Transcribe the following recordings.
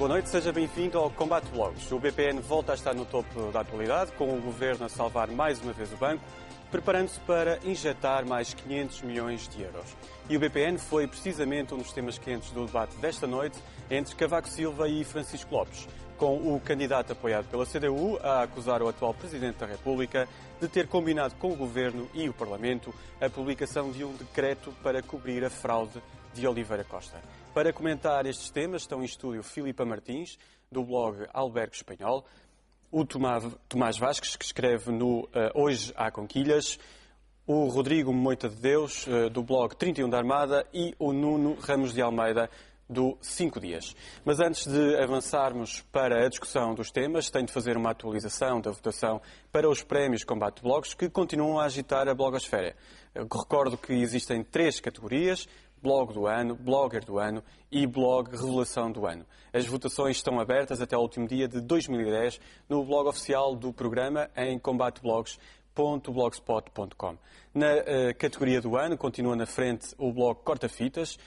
Boa noite, seja bem-vindo ao Combate Blogs. O BPN volta a estar no topo da atualidade, com o Governo a salvar mais uma vez o banco, preparando-se para injetar mais 500 milhões de euros. E o BPN foi precisamente um dos temas quentes do debate desta noite entre Cavaco Silva e Francisco Lopes, com o candidato apoiado pela CDU a acusar o atual Presidente da República de ter combinado com o Governo e o Parlamento a publicação de um decreto para cobrir a fraude de Oliveira Costa. Para comentar estes temas estão em estúdio Filipa Martins, do blog Albergue Espanhol, o Tomás Vasques, que escreve no Hoje há Conquilhas, o Rodrigo Moita de Deus, do blog 31 da Armada, e o Nuno Ramos de Almeida, do 5 Dias. Mas antes de avançarmos para a discussão dos temas, tenho de fazer uma atualização da votação para os prémios Combate Blogs, que continuam a agitar a blogosfera. Recordo que existem 3 categorias: Blog do Ano, Blogger do Ano e Blog Revelação do Ano. As votações estão abertas até ao último dia de 2010 no blog oficial do programa em combateblogs.blogspot.com. Na categoria do ano continua na frente o blog Corta-Fitas,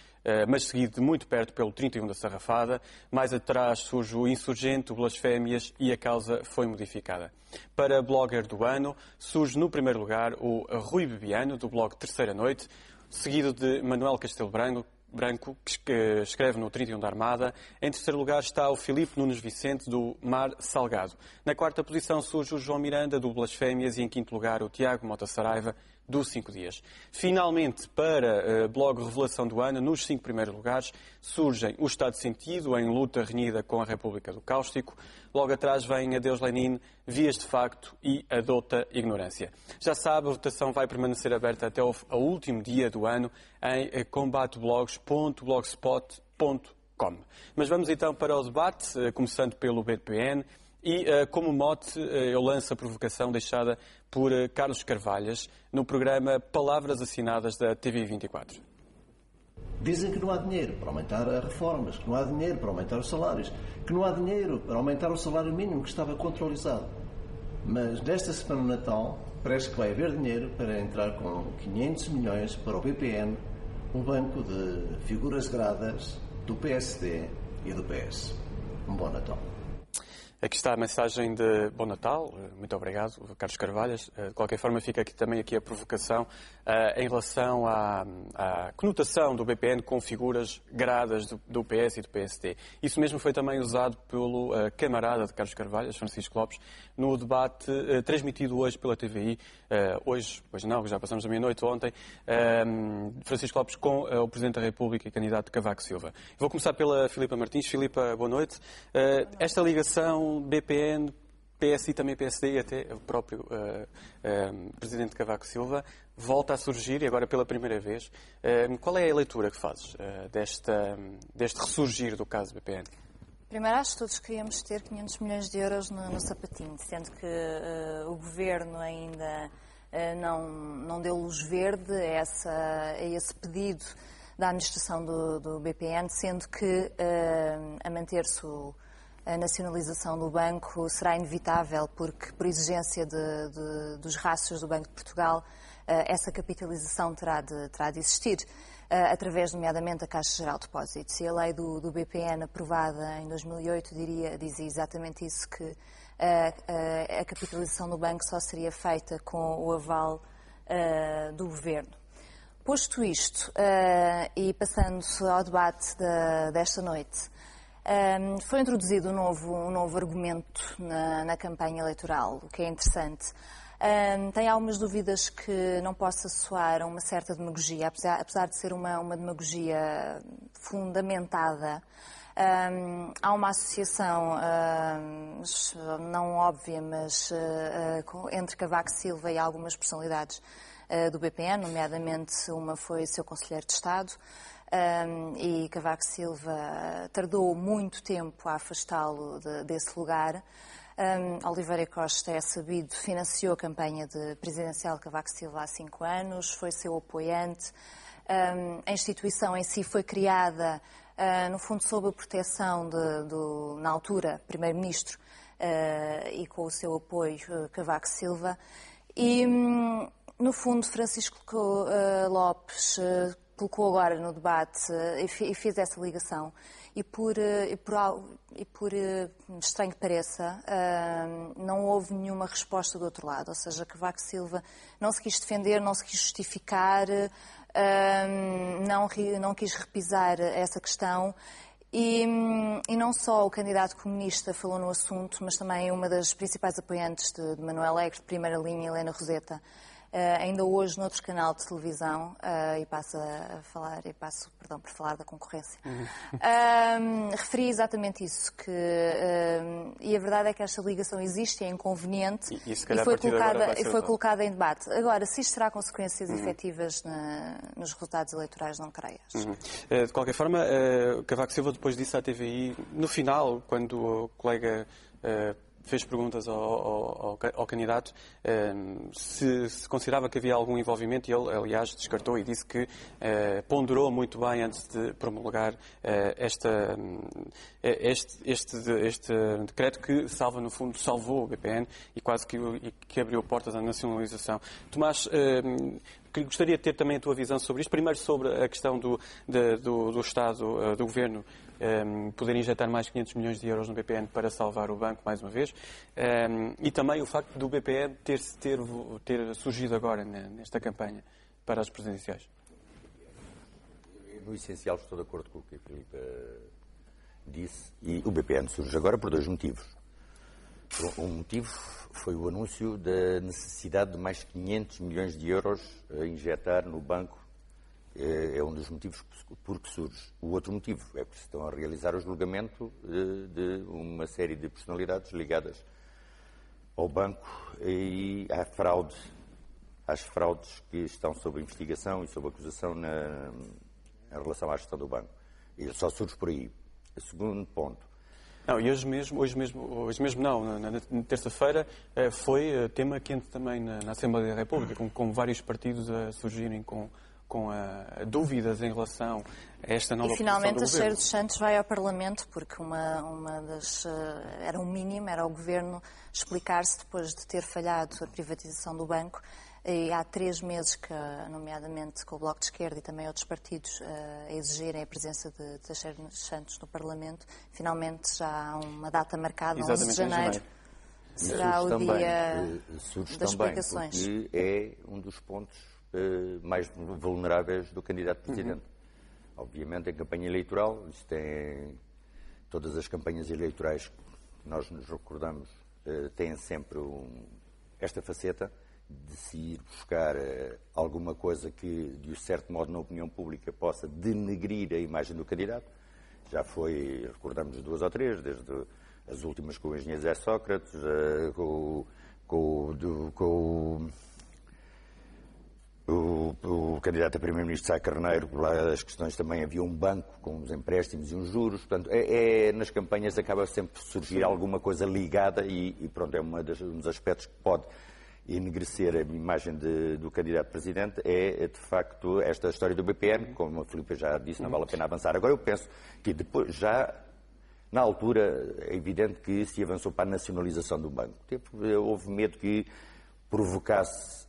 mas seguido de muito perto pelo 31 da Sarrafada. Mais atrás surge o Insurgente, o Blasfémias e a Causa foi modificada. Para Blogger do Ano surge no primeiro lugar o Rui Bebiano, do blog Terceira Noite, seguido de Manuel Castelo Branco, que escreve no 31 da Armada. Em terceiro lugar está o Filipe Nunes Vicente, do Mar Salgado. Na quarta posição surge o João Miranda, do Blasfémias, e em quinto lugar o Tiago Mota Saraiva, do 5 Dias. Finalmente, para blog Revelação do Ano, nos 5 primeiros lugares, surgem o Estado de Sentido, em luta renhida com a República do Cáustico. Logo atrás vem Adeus Lenin, Vias de Facto e A Douta Ignorância. Já sabe, a votação vai permanecer aberta até ao último dia do ano em combateblogs.blogspot.com. Mas vamos então para o debate, começando pelo BPN. E, como mote, eu lanço a provocação deixada por Carlos Carvalhas no programa Palavras Assinadas da TV24. Dizem que não há dinheiro para aumentar as reformas, que não há dinheiro para aumentar os salários, que não há dinheiro para aumentar o salário mínimo que estava contratualizado. Mas nesta semana de Natal parece que vai haver dinheiro para entrar com 500 milhões para o BPN, um banco de figuras gradas do PSD e do PS. Um bom Natal. Aqui está a mensagem de Bom Natal. Muito obrigado, Carlos Carvalhas. De qualquer forma, fica também aqui a provocação em relação à conotação do BPN com figuras gradas do PS e do PSD. Isso mesmo foi também usado pelo camarada de Carlos Carvalhas, Francisco Lopes, no debate transmitido hoje pela TVI. Hoje não, já passamos a meia-noite ontem. Francisco Lopes com o Presidente da República e candidato Cavaco Silva. Vou começar pela Filipa Martins. Filipa, boa noite. Esta ligação BPN, PS e também PSD e até o próprio Presidente Cavaco Silva volta a surgir, e agora pela primeira vez. Qual é a leitura que fazes deste ressurgir do caso BPN? Primeiro, acho que todos queríamos ter 500 milhões de euros no sapatinho, sendo que o Governo ainda não deu luz verde a esse pedido da administração do BPN, sendo que a manter-se a nacionalização do banco será inevitável, porque, por exigência dos rácios do Banco de Portugal, essa capitalização terá de existir, através, nomeadamente, da Caixa Geral de Depósitos. E a lei do BPN, aprovada em 2008, dizia exatamente isso, que a capitalização do banco só seria feita com o aval do Governo. Posto isto, e passando ao debate desta noite, foi introduzido um novo argumento na campanha eleitoral, o que é interessante. Tem algumas dúvidas que não possa soar a uma certa demagogia, apesar de ser uma demagogia fundamentada. Há uma associação, não óbvia, mas entre Cavaco Silva e algumas personalidades do BPN, nomeadamente uma foi seu conselheiro de Estado, e Cavaco Silva tardou muito tempo a afastá-lo desse lugar. Oliveira Costa, é sabido, financiou a campanha presidencial de Cavaco Silva há 5 anos, foi seu apoiante. A instituição em si foi criada, no fundo, sob a proteção na altura, Primeiro-Ministro, e com o seu apoio, Cavaco Silva. E, no fundo, Francisco Lopes colocou agora no debate e fez essa ligação. E por estranho que pareça, não houve nenhuma resposta do outro lado. Ou seja, Cavaco Silva não se quis defender, não se quis justificar, não quis repisar essa questão. E não só o candidato comunista falou no assunto, mas também uma das principais apoiantes de Manuel Alegre, de primeira linha, Helena Roseta, ainda hoje noutro canal de televisão, e passo por falar da concorrência, referi exatamente isso, e a verdade é que esta ligação existe, é inconveniente e foi colocada em debate. Agora, se isto terá consequências efetivas nos resultados eleitorais, não creio. De qualquer forma, Cavaco Silva depois disse à TVI, no final, quando o colega fez perguntas ao candidato se considerava que havia algum envolvimento, e ele, aliás, descartou e disse que ponderou muito bem antes de promulgar este decreto que, no fundo, salvou o BPN e quase que abriu portas à nacionalização. Tomás, gostaria de ter também a tua visão sobre isto. Primeiro sobre a questão do Estado, do Governo, poder injetar mais 500 milhões de euros no BPN para salvar o banco, mais uma vez, e também o facto do BPN ter surgido agora nesta campanha para as presidenciais. No essencial estou de acordo com o que a Filipe disse, e o BPN surge agora por dois motivos. Um motivo foi o anúncio da necessidade de mais 500 milhões de euros a injetar no banco. É um dos motivos por que surge. O outro motivo é que estão a realizar o julgamento de uma série de personalidades ligadas ao banco e às fraudes que estão sob investigação e sob acusação em relação à gestão do banco. E só surge por aí. O segundo ponto. Não, e hoje mesmo não, na terça-feira foi tema quente também na Assembleia da República, com vários partidos a surgirem com dúvidas em relação a esta nova posição do governo. E finalmente a Cheiro dos Santos vai ao Parlamento, porque era um mínimo, era o Governo explicar-se depois de ter falhado a privatização do banco. E há 3 meses que, nomeadamente com o Bloco de Esquerda e também outros partidos, a exigirem a presença de Cheiro dos Santos no Parlamento, finalmente já há uma data marcada, 11 de janeiro. Será o dia das explicações. Porque é um dos pontos mais vulneráveis do candidato presidente. Obviamente, em campanha eleitoral, todas as campanhas eleitorais que nós nos recordamos têm sempre esta faceta de se ir buscar alguma coisa que, de um certo modo, na opinião pública, possa denegrir a imagem do candidato. Já foi, recordamos 2 ou 3, desde as últimas com o engenheiro José Sócrates, o candidato a primeiro-ministro Sá Carneiro, lá as questões também, havia um banco com uns empréstimos e uns juros, portanto, nas campanhas acaba sempre por surgir alguma coisa ligada e pronto, é um dos aspectos que pode enegrecer a imagem do candidato presidente, é de facto esta história do BPN, como a Filipe já disse, não vale a pena avançar. Agora eu penso que depois, já na altura, é evidente que se avançou para a nacionalização do banco. Houve medo que provocasse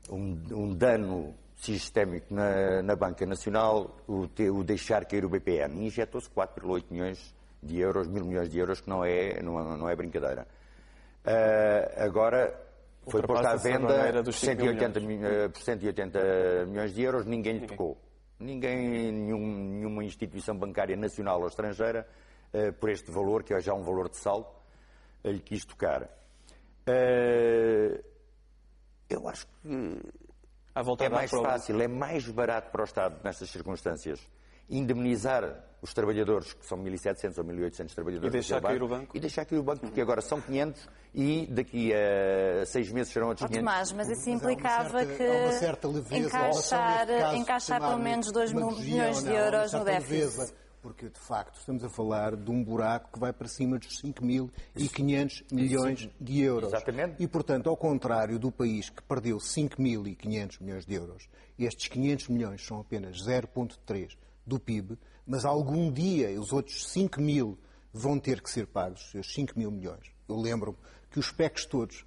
um dano sistémico na banca nacional, o deixar cair o BPN. Injetou-se 4,8 milhões de euros, 1.000 milhões de euros, que não é brincadeira. Agora foi posto à venda por 180 milhões de euros, ninguém lhe tocou. Nenhuma instituição bancária nacional ou estrangeira, por este valor, que é já um valor de saldo, lhe quis tocar. Eu acho que é mais fácil, é mais barato para o Estado, nestas circunstâncias, indemnizar os trabalhadores, que são 1.700 ou 1.800 trabalhadores, e deixar cair o banco. E deixar cair o banco, porque agora são 500 e daqui a 6 meses serão outros 500. Tomás, mas isso implicava encaixar pelo menos 2 milhões de euros no déficit. Porque, de facto, estamos a falar de um buraco que vai para cima dos 5.500 milhões de euros. Exatamente. E, portanto, ao contrário do país que perdeu 5.500 milhões de euros, estes 500 milhões são apenas 0,3% do PIB, mas algum dia os outros 5.000 vão ter que ser pagos, os 5.000 milhões. Eu lembro-me que os PECs todos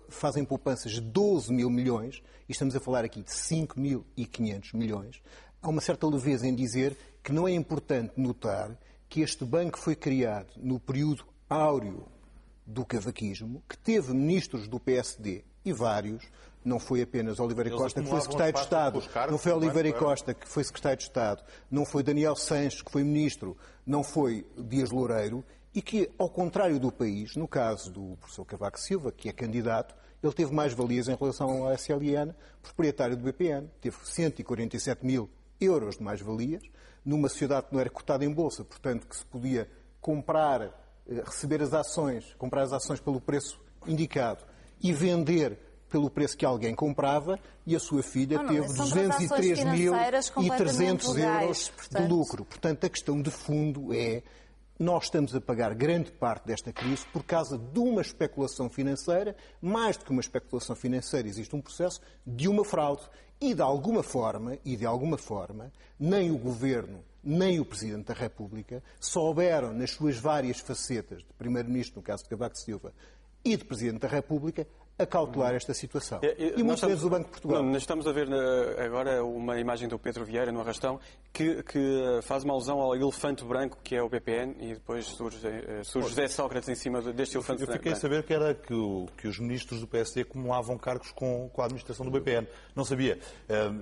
fazem poupanças de 12 mil milhões, e estamos a falar aqui de 5.500 milhões. há uma certa leveza em dizer que não é importante notar que este banco foi criado no período áureo do cavaquismo, que teve ministros do PSD e vários, não foi apenas Oliveira Costa que foi secretário de Estado, não foi Oliveira Costa que foi secretário de Estado, não foi Daniel Sanches que foi ministro, não foi Dias Loureiro, e que, ao contrário do país, no caso do professor Cavaco Silva, que é candidato, ele teve mais valias em relação ao SLN, proprietário do BPN, teve 147 mil euros de mais-valias, numa sociedade que não era cotada em bolsa, portanto que se podia comprar, receber as ações, comprar as ações pelo preço indicado e vender pelo preço que alguém comprava, e a sua filha teve 203.300 euros de lucro. Portanto, a questão de fundo é: nós estamos a pagar grande parte desta crise por causa de uma especulação financeira. Mais do que uma especulação financeira, existe um processo de uma fraude. E de alguma forma, nem o Governo, nem o Presidente da República souberam, nas suas várias facetas, de Primeiro-Ministro, no caso de Cavaco Silva, e de Presidente da República, a cautelar esta situação. E muito menos o Banco de Portugal. Nós estamos a ver agora uma imagem do Pedro Vieira no Arrastão que faz uma alusão ao elefante branco que é o BPN, e depois surge José Sócrates em cima deste elefante branco. Eu fiquei a saber que era que os ministros do PSD acumulavam cargos com a administração do BPN. Não sabia.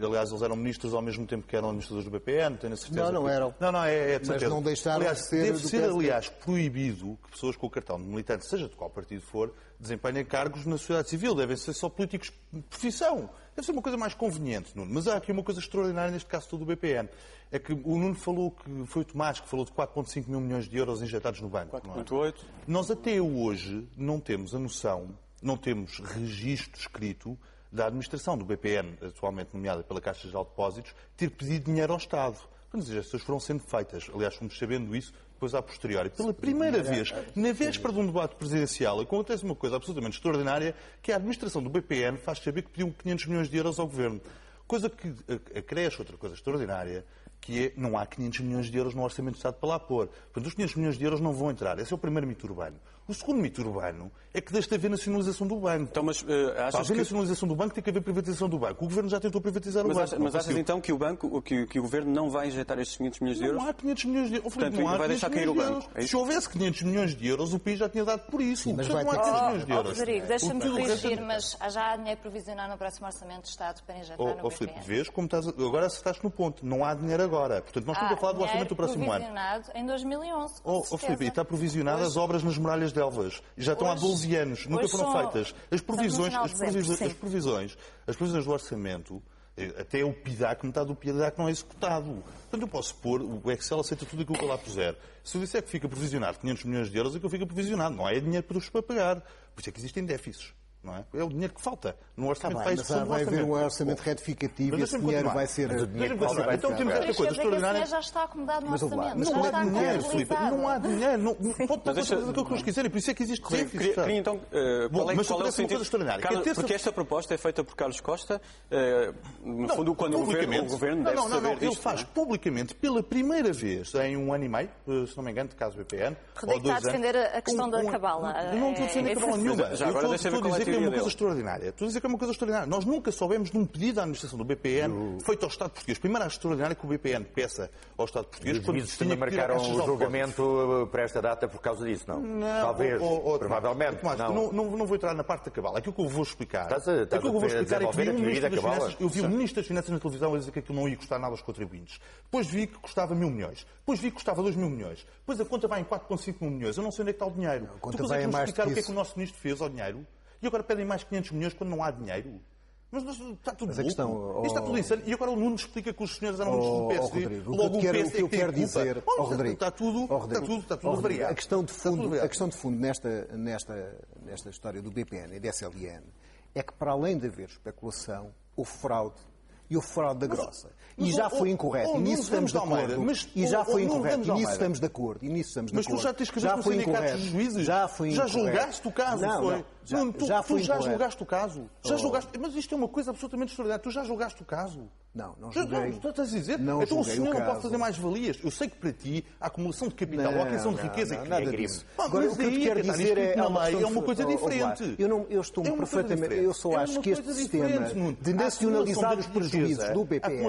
Aliás, eles eram ministros ao mesmo tempo que eram administradores do BPN, tenho a certeza. Não eram. Não, é de certeza. Mas não deixaram de ser deve do ser, PSD. aliás, proibido que pessoas com o cartão de militante, seja de qual partido for, desempenhem cargos na sociedade civil. Devem ser só políticos de profissão. Deve ser uma coisa mais conveniente, Nuno. Mas há aqui uma coisa extraordinária neste caso todo do BPN. É que o Nuno falou que foi o Tomás que falou de 4,5 mil milhões de euros injetados no banco. 4,8. Nós até hoje não temos a noção, não temos registro escrito da administração do BPN, atualmente nomeada pela Caixa Geral de Depósitos, ter pedido dinheiro ao Estado. Quando as gestas foram sendo feitas, aliás, fomos sabendo isso depois a posteriori. Pela primeira vez, na véspera de um debate presidencial, acontece uma coisa absolutamente extraordinária, que a administração do BPN faz saber que pediu 500 milhões de euros ao Governo. Coisa que acresce outra coisa extraordinária, que é, não há 500 milhões de euros no Orçamento do Estado para lá pôr. Portanto, os 500 milhões de euros não vão entrar. Esse é o primeiro mito urbano. O segundo mito urbano é que deixa de haver nacionalização do banco. Então, mas para haver nacionalização do banco tem que haver privatização do banco. O Governo já tentou privatizar o banco. Mas achas então que o Governo não vai injetar estes 500 milhões de euros? Não há 500 milhões de euros. Portanto, não vai deixar cair o banco. Se houvesse 500 milhões de euros, o país já tinha dado por isso. Sim, mas portanto, vai não há ter 500 milhões de euros. Rodrigo, deixa-me corrigir, mas já há dinheiro provisionado no próximo Orçamento de Estado para injetar no BPN. Filipe, vês como agora acertaste no ponto. Não há dinheiro agora. Portanto, nós estamos a falar do orçamento do próximo ano. Provisionado em 2011. Filipe, está provisionado as obras nas muralhas de Elvas. Já estão há 12 anos. Nunca foram feitas. As provisões do orçamento, até o PIDAC, metade do PIDAC não é executado. Portanto, eu posso pôr, o Excel aceita tudo aquilo que eu lá puser. Se eu disser que fica provisionado 500 milhões de euros, é que eu fica provisionado. Não é dinheiro para pagar. Por isso é que existem déficits. Não é? É o dinheiro que falta no orçamento para a execução do orçamento. Vai haver um orçamento retificativo e esse dinheiro vai ser... Então temos esta coisa extraordinária. Já está acomodado no orçamento. Não há dinheiro, Filipe. Não há dinheiro. Pode fazer o que eles quiserem. Por isso é que existe déficit. Queria então... Qual é o sentido? Porque esta proposta é feita por Carlos Costa, no fundo, quando o Governo deve saber disto. Ele faz publicamente, pela primeira vez, em um ano e meio, se não me engano, de caso BPN, Rodrigo está a defender a questão da cabala. Não estou a defender a cabala nenhuma. Já agora deixa eu ver qual é a que é uma coisa extraordinária. Estou a dizer que é uma coisa extraordinária. Nós nunca soubemos de um pedido à administração do BPN feito ao Estado português. Primeiro, acho extraordinário que o BPN peça ao Estado português. Os juízes também marcaram o julgamento para esta data por causa disso, não? Talvez, provavelmente. Tomás, não vou entrar na parte da cabala. Aquilo que eu vou explicar é que o Ministro das Finanças na televisão a dizer que aquilo não ia custar nada aos contribuintes. Depois vi que custava 1.000 milhões. Depois vi que custava 2.000 milhões. Depois a conta vai em 4,5 mil milhões. Eu não sei onde é que está o dinheiro. Depois é que vou explicar o que é que o nosso Ministro fez ao dinheiro. E agora pedem mais 500 milhões quando não há dinheiro? Mas está tudo louco. Isto está tudo insano. E agora o Nuno explica que os senhores eram ministros do PSD. Rodrigo, logo o que eu quero dizer... Rodrigo, está tudo variado. A questão de fundo nesta história do BPN e da SLN é que, para além de haver especulação, houve fraude. E o fraude da grossa. E já foi incorreto. E nisso estamos de acordo. E já foi incorreto. E nisso estamos de acordo. Mas tu já tens que já foi incorreto. Já julgaste o caso, foi? Nuno, tu já julgaste o caso? Já julgaste? Mas isto é uma coisa absolutamente extraordinária. Tu já julgaste o caso? Não julguei. Tu estás a dizer? Não então o julguei senhor o não pode caso. fazer mais valias. Eu sei que para ti a acumulação de capital ou a criação de riqueza é nada crime. disso. Agora, o que eu te quero dizer é uma coisa diferente. Eu estou perfeitamente. Eu só acho que este sistema de nacionalizar os prejuízos do BPN,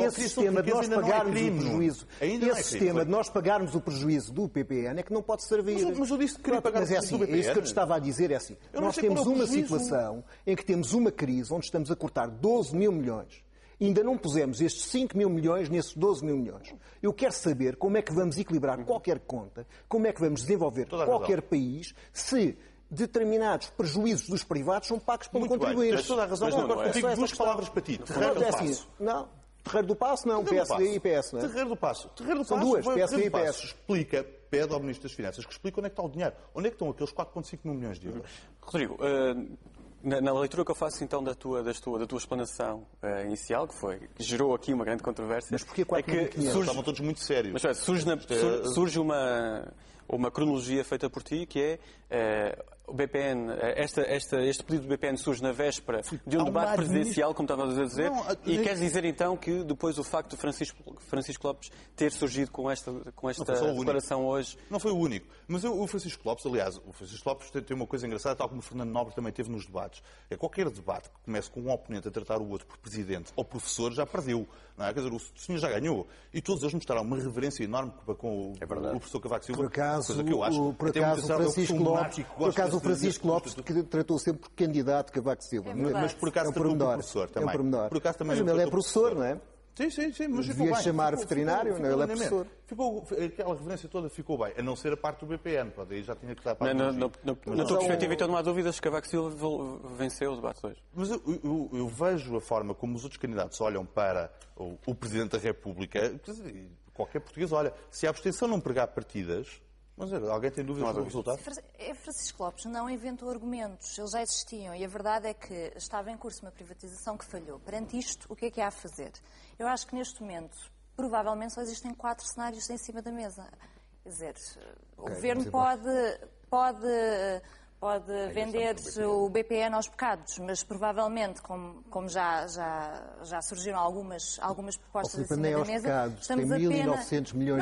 esse sistema de nós pagarmos o prejuízo, esse sistema de nós pagarmos o prejuízo do BPN é que não pode servir. Mas eu disse que queria pagar o prejuízo do BPN. É isso que eu te estava a dizer, é assim. Nós temos uma situação em que temos uma crise onde estamos a cortar 12 mil milhões. Ainda não pusemos estes 5 mil milhões nesses 12 mil milhões. Eu quero saber como é que vamos equilibrar qualquer conta, como é que vamos desenvolver qualquer país, se determinados prejuízos dos privados são pagos pelo contribuinte. Tens toda a razão. Agora contigo duas palavras para ti. Terreiro do Paço. Não. Terreiro do Paço não, PSD e PS. Terreiro do Paço. São duas, PSD e PS. Explica, pede ao Ministro das Finanças que explique onde é que está o dinheiro. Onde é que estão aqueles 4,5 mil milhões de euros? Rodrigo, na leitura que eu faço então da tua explanação inicial, que gerou aqui uma grande controvérsia, mas porquê 4.500? Estavam todos muito sérios. Mas surge uma cronologia feita por ti, que é o BPN, este pedido do BPN surge na véspera de um debate presidencial, como estavas a dizer, e queres dizer então que depois o facto de Francisco Lopes ter surgido com esta declaração hoje... Não foi o único. Mas o Francisco Lopes, aliás, tem uma coisa engraçada, tal como o Fernando Nobre também teve nos debates. É qualquer debate que comece com um oponente a tratar o outro por presidente ou professor, já perdeu. Não é? Quer dizer, o senhor já ganhou. E todos eles mostraram uma reverência enorme com o professor Cavaco Silva. Por acaso, o Francisco Lopes que tratou sempre por candidato Cavaco Silva. Mas por acaso tratou por professor também. Por acaso também mas ele é professor, não é? Sim, mas devia chamar veterinário, não, ele é professor. Aquela referência toda ficou bem, a não ser a parte do BPN, pode, aí já tinha que estar para na tua perspectiva, então não há dúvidas que Cavaco Silva venceu o debate hoje. Mas eu vejo a forma como os outros candidatos olham para o Presidente da República, qualquer português olha, se a abstenção não pregar partidas... Mas alguém tem dúvidas sobre o resultado? Francisco Lopes não inventou argumentos, eles já existiam e a verdade é que estava em curso uma privatização que falhou. Perante isto, o que é que há a fazer? Eu acho que neste momento, provavelmente, só existem 4 cenários em cima da mesa. Quer dizer, o Governo pode vender o BPN aos bocados, mas provavelmente, como já surgiram algumas propostas em cima da mesa,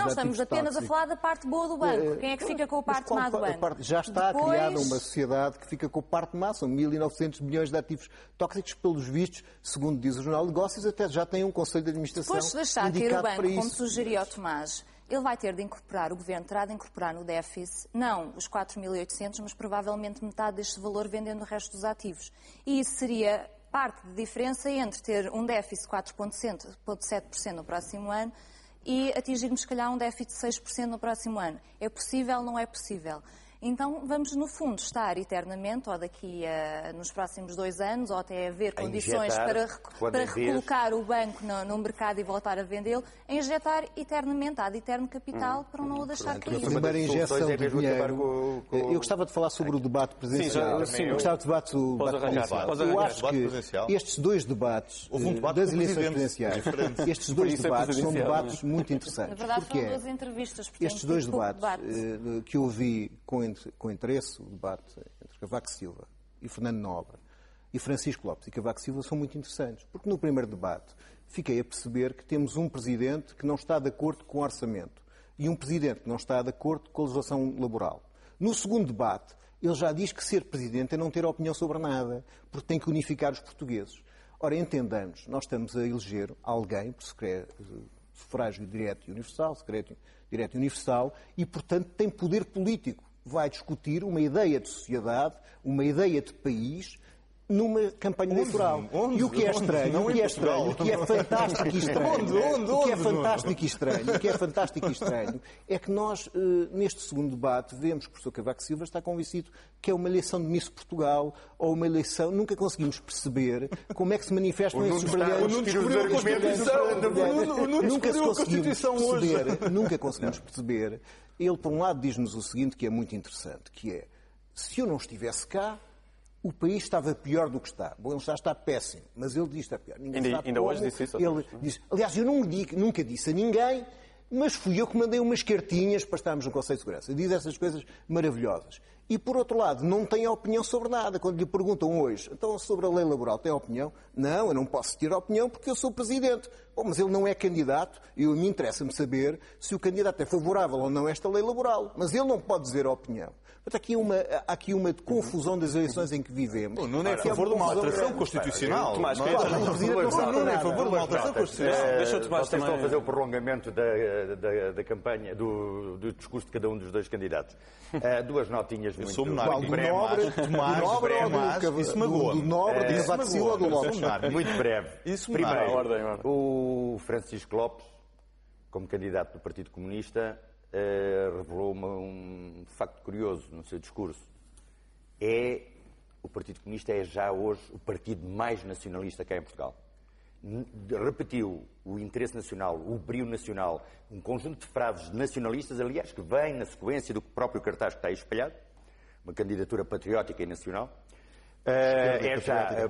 estamos apenas a falar da parte boa do banco. Quem é que fica com a parte má do banco? Já está criada uma sociedade que fica com a parte má, são 1.900 milhões de ativos tóxicos, pelos vistos, segundo diz o Jornal de Negócios, até já tem um Conselho de Administração depois de deixar cair o banco, como sugeria o Tomás, ele vai ter de incorporar, o Governo terá de incorporar no déficit, não os 4.800, mas provavelmente metade deste valor vendendo o resto dos ativos. E isso seria parte de diferença entre ter um déficit de 4,7% no próximo ano e atingirmos, se calhar, um déficit de 6% no próximo ano. É possível, não é possível? Então vamos, no fundo, estar eternamente, ou daqui nos próximos 2 anos, ou até haver condições para recolocar o banco no mercado e voltar a vendê-lo, a injetar eternamente, ad eterno capital, para não o deixar cair. A primeira injeção de dinheiro... Eu gostava de falar sobre o debate presidencial. Eu gostava de debater o debate presidencial. Eu acho que estes 2 debates das eleições presidenciais, estes 2 debates são debates muito interessantes. Na verdade, foram 2 entrevistas. Estes 2 debates que eu vi com interesse, o debate entre Cavaco Silva e Fernando Nobre e Francisco Lopes e Cavaco Silva são muito interessantes, porque no primeiro debate fiquei a perceber que temos um Presidente que não está de acordo com o orçamento e um Presidente que não está de acordo com a legislação laboral. No segundo debate, ele já diz que ser Presidente é não ter opinião sobre nada, porque tem que unificar os portugueses. Ora, entendamos, nós estamos a eleger alguém por sufrágio direto e universal, e, portanto, tem poder político. Vai discutir uma ideia de sociedade, uma ideia de país, numa campanha eleitoral. E o que é estranho, o que é fantástico e estranho, é que nós, neste segundo debate, vemos que o professor Cavaco Silva está convencido que é uma eleição de Miss Portugal ou uma eleição... Nunca conseguimos perceber como é que se manifestam esses brilhantes... Nunca conseguimos perceber. Ele, por um lado, diz-nos o seguinte, que é muito interessante, que é, se eu não estivesse cá, o país estava pior do que está. Bom, ele já está péssimo, mas ele diz que está pior. Ainda hoje disse isso. Ele diz, aliás, eu nunca disse a ninguém Mas fui eu que mandei umas cartinhas para estarmos no Conselho de Segurança. Diz essas coisas maravilhosas. E, por outro lado, não tem opinião sobre nada. Quando lhe perguntam hoje, então, sobre a lei laboral, tem opinião? Não, eu não posso ter opinião porque eu sou presidente. Bom, mas ele não é candidato e a mim interessa-me saber se o candidato é favorável ou não a esta lei laboral. Mas ele não pode dizer opinião. Portanto, há aqui uma confusão das eleições em que vivemos. Não é a favor de uma alteração constitucional. Tomás, não é a favor de uma alteração constitucional. Deixa o Tomás Vocês também... estão a fazer o prolongamento da campanha, do discurso de cada um dos dois candidatos. Duas notinhas muito... Eu sou monárquico. Isso magoa. Do Nobre, de Cavaco Silva ou do Lopes? Muito breve. Isso Primeiro, ordem. o Francisco Lopes, como candidato do Partido Comunista, revelou um facto curioso no seu discurso. O Partido Comunista é já hoje o partido mais nacionalista que há em Portugal. Repetiu o interesse nacional, o brio nacional, um conjunto de frases nacionalistas, aliás, que vem na sequência do próprio cartaz que está aí espalhado, uma candidatura patriótica e nacional.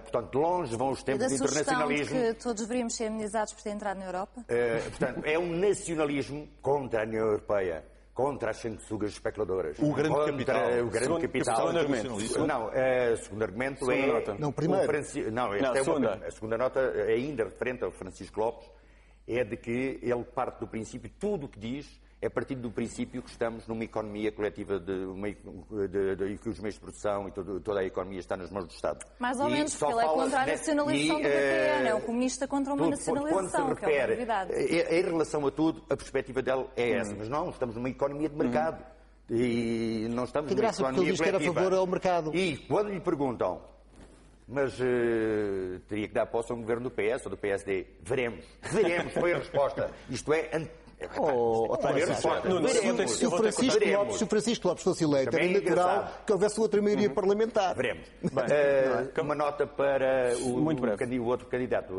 Portanto, longe vão os tempos de internacionalismo. Que todos deveríamos ser imunizados por ter entrado na Europa? Portanto, é um nacionalismo contra a União Europeia, contra as sanguessugas especuladoras. O grande capital. O grande capital. Segundo argumento. Não, o segundo argumento segunda é... nota. Não, primeiro. A segunda nota, ainda referente ao Francisco Lopes, é de que ele parte do princípio, tudo o que diz é a partir do princípio que estamos numa economia coletiva e que os meios de produção e toda a economia está nas mãos do Estado. Mais ou menos, porque ele é contra a nacionalização do BPN, é um comunista contra uma nacionalização, que é uma novidade. Em relação a tudo, a perspectiva dele é essa, mas não, estamos numa economia de mercado. E não estamos numa economia porque ele diz que era a favor ao mercado. E quando lhe perguntam, mas teria que dar posse a um governo do PS ou do PSD, veremos, foi a resposta. Isto é... Se o Francisco Lopes fosse eleito, era natural que houvesse outra maioria parlamentar. Veremos. Uma nota para o outro candidato,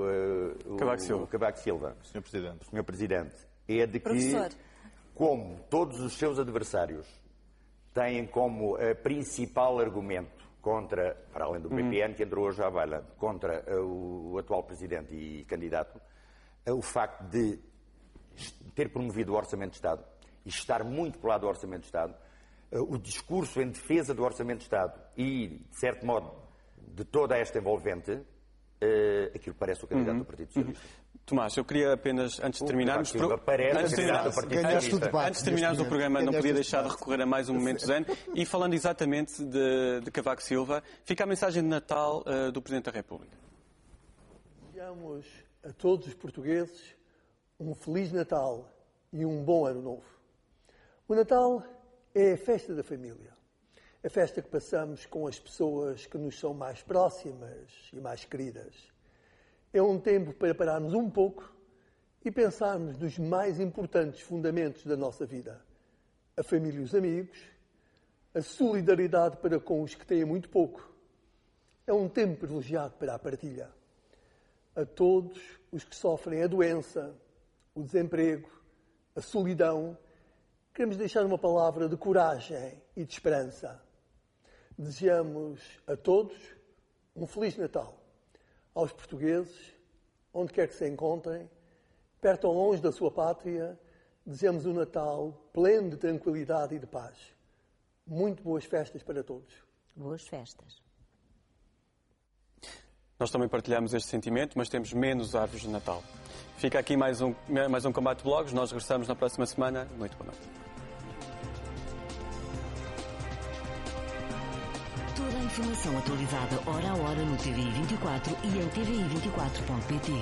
o Cavaco Silva. Senhor Presidente. É de que, como todos os seus adversários têm como principal argumento contra, para além do BPN, que entrou hoje à baila, contra o atual Presidente e candidato, o facto de ter promovido o Orçamento de Estado e estar muito para o lado do Orçamento de Estado, o discurso em defesa do Orçamento de Estado e, de certo modo, de toda esta envolvente, aquilo parece o candidato do Partido Socialista. Tomás, eu queria apenas, antes de terminarmos... Antes de terminarmos o programa, não podia deixar de recorrer a mais um momento zen. E falando exatamente de Cavaco Silva, fica a mensagem de Natal do Presidente da República. Desejamos a todos os portugueses um Feliz Natal e um bom Ano Novo. O Natal é a festa da família. A festa que passamos com as pessoas que nos são mais próximas e mais queridas. É um tempo para pararmos um pouco e pensarmos nos mais importantes fundamentos da nossa vida. A família e os amigos, a solidariedade para com os que têm muito pouco. É um tempo privilegiado para a partilha. A todos os que sofrem a doença, o desemprego, a solidão, queremos deixar uma palavra de coragem e de esperança. Desejamos a todos um Feliz Natal. Aos portugueses, onde quer que se encontrem, perto ou longe da sua pátria, desejamos um Natal pleno de tranquilidade e de paz. Muito boas festas para todos. Boas festas. Nós também partilhamos este sentimento, mas temos menos árvores de Natal. Fica aqui mais um Combate Blogs. Nós regressamos na próxima semana. Muito boa noite. Toda a informação atualizada hora a hora no TVI 24 e em tvi24.pt.